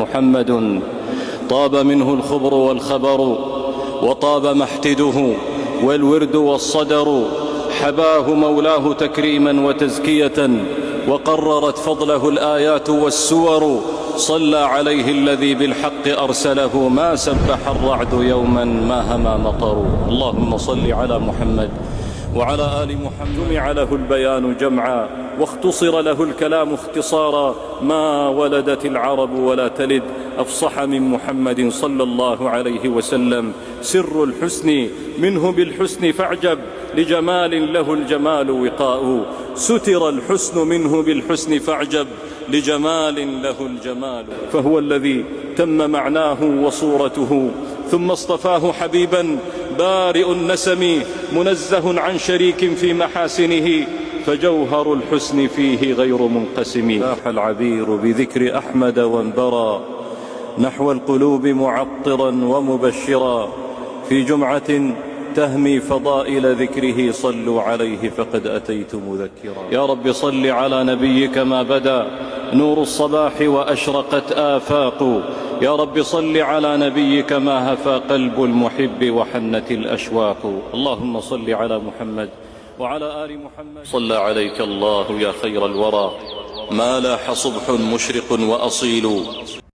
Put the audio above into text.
محمد طاب منه الخبر والخبر، وطاب محتده والورد والصدر، حباه مولاه تكريما وتزكية، وقررت فضله الآيات والسور. صلى عليه الذي بالحق أرسله، ما سبح الرعد يوما ما هما مطر. اللهم صل على محمد وعلى آل محمد. جمع له البيان جمعا واختصر له الكلام اختصارا، ما ولدت العرب ولا تلد أفصح من محمد صلى الله عليه وسلم. سر الحسن منه بالحسن فاعجب، لجمال له الجمال وقاء. ستر الحسن منه بالحسن فاعجب، لجمال له الجمال. فهو الذي تم معناه وصورته، ثم اصطفاه حبيبا بارئ النسم، منزه عن شريك في محاسنه، فجوهر الحسن فيه غير منقسم. لاح العبير بذكر أحمد وانبرى، نحو القلوب معطرا ومبشرا. في جمعة تهمي فضائل ذكره، صلوا عليه فقد أتيت مذكرا. يا رب صل على نبيك ما بدا نور الصباح وأشرقت آفاق. يا رب صل على نبيك ما هفى قلب المحب وحنت الأشواق. اللهم صل على محمد وعلى آل محمد. صلى عليك الله يا خير الورى، ما لاح صبح مشرق وأصيل.